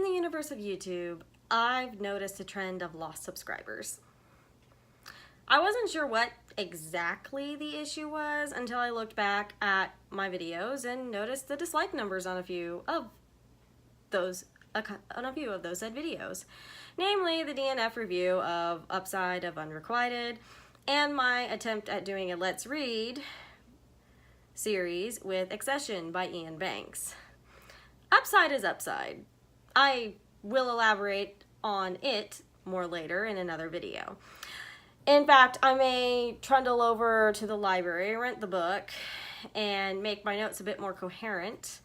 the universe of YouTube, I've noticed a trend of lost subscribers. I wasn't sure what exactly the issue was until I looked back at my videos and noticed the dislike numbers on a few of those said videos. Namely, the DNF review of Upside of Unrequited and my attempt at doing a Let's Read series with Excession by Ian Banks. Upside is Upside. I will elaborate on it more later in another video. In fact, I may trundle over to the library, rent the book, and make my notes a bit more coherent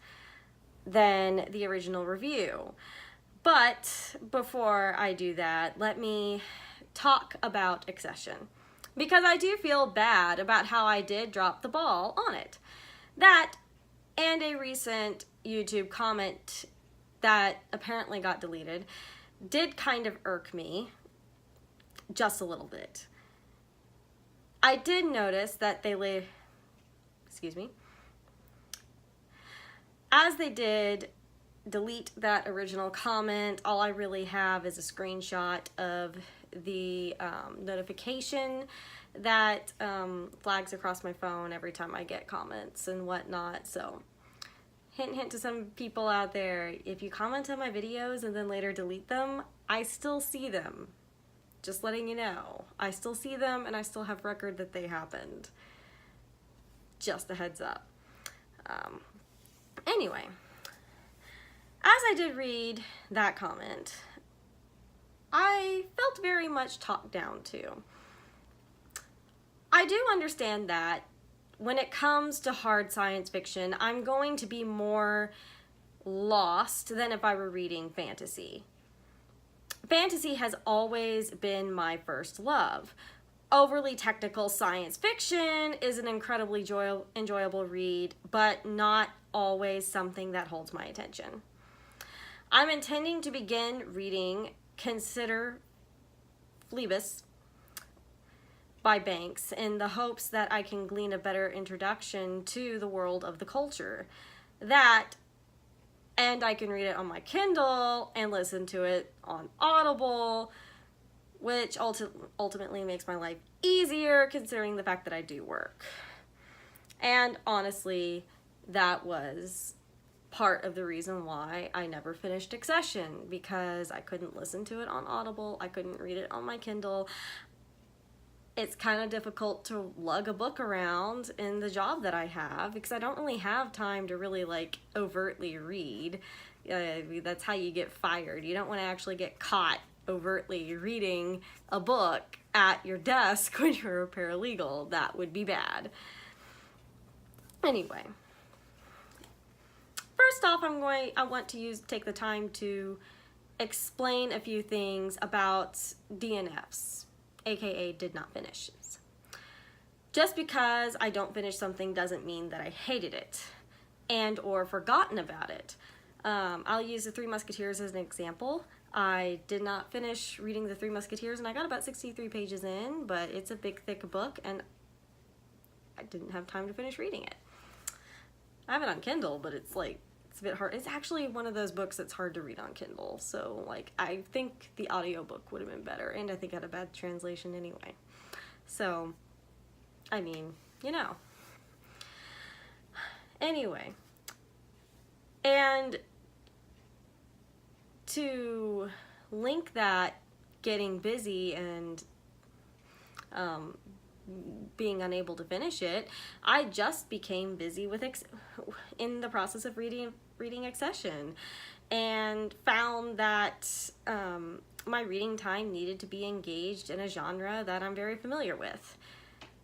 than the original review. But before I do that, let me talk about Excession, because I do feel bad about how I did drop the ball on it. That and a recent YouTube comment that apparently got deleted did kind of irk me just a little bit. I did notice that as they did delete that original comment, all I really have is a screenshot of the notification that flags across my phone every time I get comments and whatnot. So hint, hint to some people out there, if you comment on my videos and then later delete them, I still see them. Just letting you know. I still see them and I still have record that they happened. Just a heads up. Anyway, as I did read that comment, I felt very much talked down to. I do understand that when it comes to hard science fiction, I'm going to be more lost than if I were reading fantasy. Fantasy has always been my first love. Overly technical science fiction is an incredibly enjoyable read, but not always something that holds my attention. I'm intending to begin reading Consider Phlebas by Banks in the hopes that I can glean a better introduction to the world of the culture. And I can read it on my Kindle and listen to it on Audible, which ultimately makes my life easier considering the fact that I do work. And honestly, that was part of the reason why I never finished Excession, because I couldn't listen to it on Audible, I couldn't read it on my Kindle. It's kind of difficult to lug a book around in the job that I have because I don't really have time to really overtly read. That's how you get fired. You don't want to actually get caught overtly reading a book at your desk when you're a paralegal. That would be bad. Anyway, first off, I want to take the time to explain a few things about DNFs. AKA did not finish. Just because I don't finish something doesn't mean that I hated it and or forgotten about it. I'll use The Three Musketeers as an example. I did not finish reading The Three Musketeers and I got about 63 pages in, but it's a big thick book and I didn't have time to finish reading it. I have it on Kindle, but it's a bit hard. It's actually one of those books that's hard to read on Kindle. So I think the audiobook would have been better, and I think I had a bad translation anyway. So, I mean, you know. Anyway. And to link that getting busy and being unable to finish it, I just became busy with in the process of reading Excession, and found that my reading time needed to be engaged in a genre that I'm very familiar with.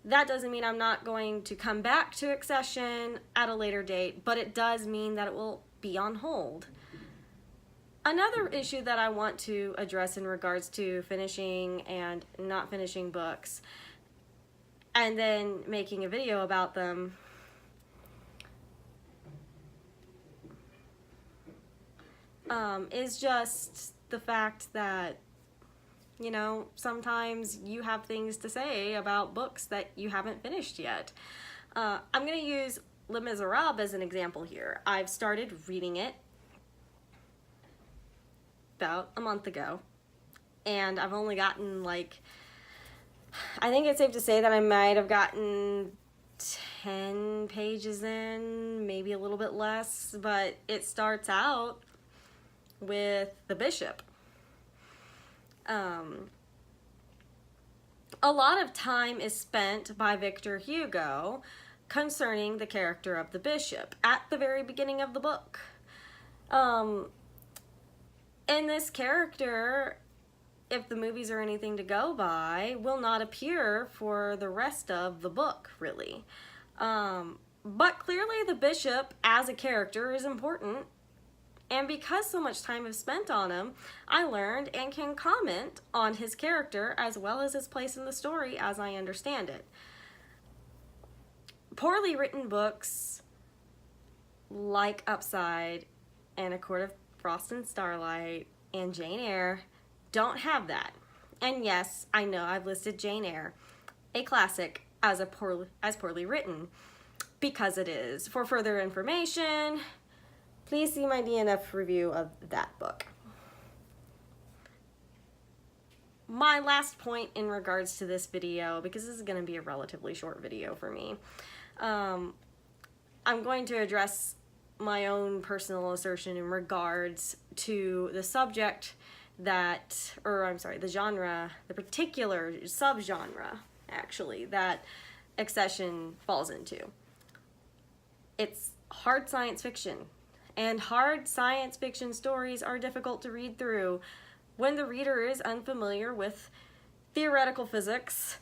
That doesn't mean I'm not going to come back to Excession at a later date, but it does mean that it will be on hold. Another issue that I want to address in regards to finishing and not finishing books and then making a video about them is just the fact that, you know, sometimes you have things to say about books that you haven't finished yet. I'm going to use Les Miserables as an example here. I've started reading it about a month ago, and I've only gotten like, I think it's safe to say that I might have gotten 10 pages in, maybe a little bit less, but it starts out with the bishop. A lot of time is spent by Victor Hugo concerning the character of the bishop at the very beginning of the book. And this character, if the movies are anything to go by, will not appear for the rest of the book, really. But clearly the bishop as a character is important, and because so much time is spent on him, I learned and can comment on his character as well as his place in the story as I understand it. Poorly written books like Upside and A Court of Frost and Starlight and Jane Eyre don't have that. And yes, I know I've listed Jane Eyre, a classic, as poorly written, because it is. For further information, please see my DNF review of that book. My last point in regards to this video, because this is going to be a relatively short video for me, I'm going to address my own personal assertion in regards to the subject that, the genre, the particular subgenre, actually, that Excession falls into. It's hard science fiction. And hard science fiction stories are difficult to read through when the reader is unfamiliar with theoretical physics,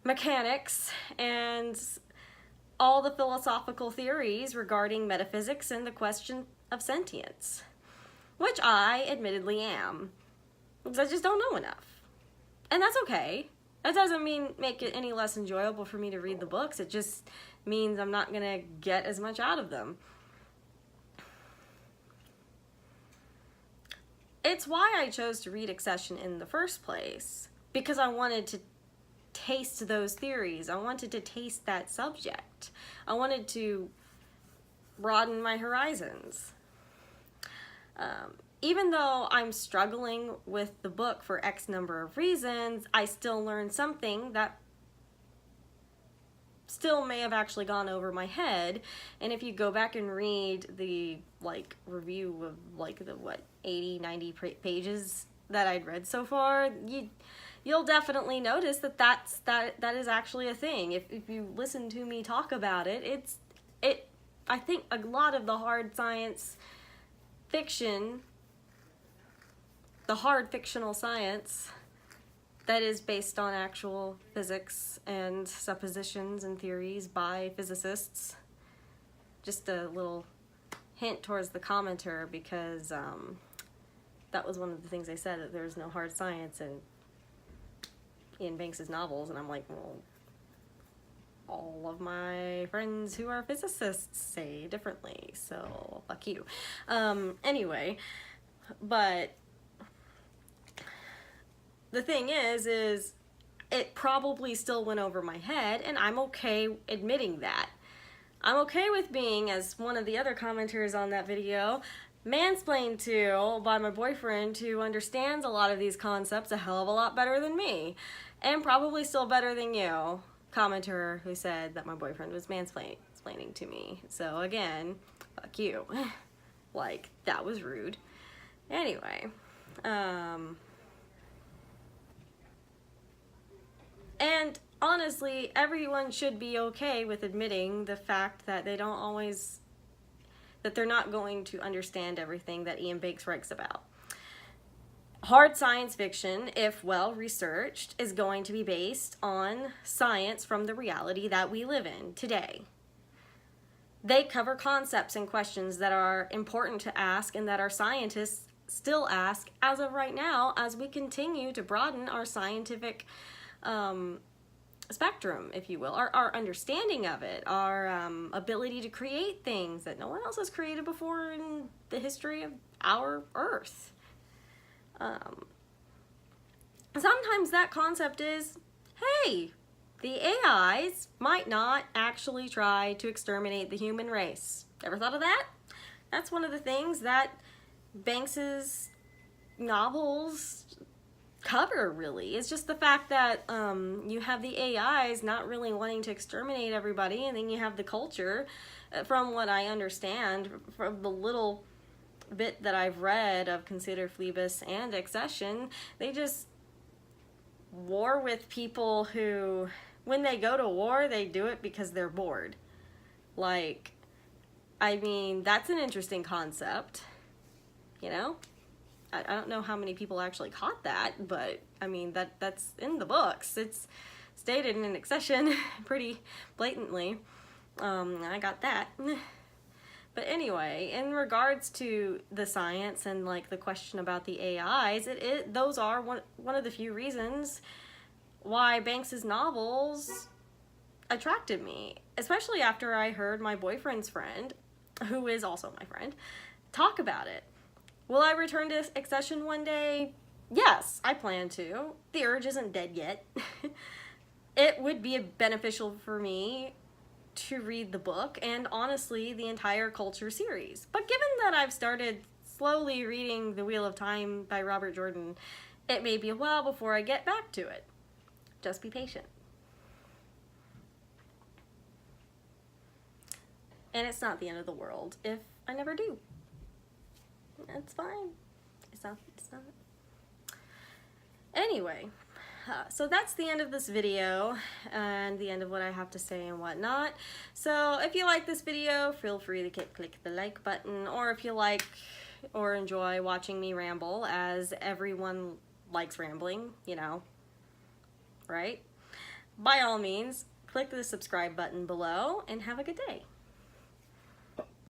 mechanics, and all the philosophical theories regarding metaphysics and the question of sentience, which I admittedly am, because I just don't know enough. And that's okay. That doesn't make it any less enjoyable for me to read the books. It just means I'm not going to get as much out of them. It's why I chose to read Excession in the first place, because I wanted to taste those theories. I wanted to taste that subject. I wanted to broaden my horizons. Even though I'm struggling with the book for X number of reasons, I still learned something that still may have actually gone over my head. And if you go back and read the review of the 80-90 pages that I'd read so far, you'll definitely notice that is actually a thing. If you listen to me talk about it, I think a lot of the hard science fiction, the hard fictional science that is based on actual physics and suppositions and theories by physicists. Just a little hint towards the commenter, because that was one of the things they said, that there's no hard science in Ian Banks's novels, and I'm like, well, all of my friends who are physicists say differently, so fuck you. Anyway, but the thing is it probably still went over my head, and I'm okay admitting that. I'm okay with being, as one of the other commenters on that video, mansplained to by my boyfriend, who understands a lot of these concepts a hell of a lot better than me, and probably still better than you, commenter who said that my boyfriend was mansplaining to me. So again, fuck you. Like, that was rude. Anyway, and honestly, everyone should be okay with admitting the fact that they're not going to understand everything that Ian Banks writes about. Hard science fiction, if well researched, is going to be based on science from the reality that we live in today. They cover concepts and questions that are important to ask and that our scientists still ask as of right now, as we continue to broaden our scientific spectrum, if you will, our understanding of it, our ability to create things that no one else has created before in the history of our Earth. Sometimes that concept is, hey, the AIs might not actually try to exterminate the human race. Ever thought of that? That's one of the things that Banks's novels cover, really. It's just the fact that you have the AIs not really wanting to exterminate everybody, and then you have the culture, from what I understand, from the little bit that I've read of Consider Phlebas and Excession, they just war with people who, when they go to war, they do it because they're bored. Like, I mean, that's an interesting concept, you know? I don't know how many people actually caught that, but I mean, that's in the books. It's stated in Excession pretty blatantly. I got that. But anyway, in regards to the science and like the question about the AIs, those are one of the few reasons why Banks's novels attracted me, especially after I heard my boyfriend's friend, who is also my friend, talk about it. Will I return to Excession one day? Yes, I plan to. The urge isn't dead yet. It would be beneficial for me to read the book and honestly the entire Culture series. But given that I've started slowly reading The Wheel of Time by Robert Jordan, it may be a while before I get back to it. Just be patient. And it's not the end of the world if I never do. It's fine. It's not. Anyway, so that's the end of this video and the end of what I have to say and whatnot. So if you like this video, feel free to click the like button, or if you like or enjoy watching me ramble, as everyone likes rambling, you know, right? By all means, click the subscribe button below and have a good day.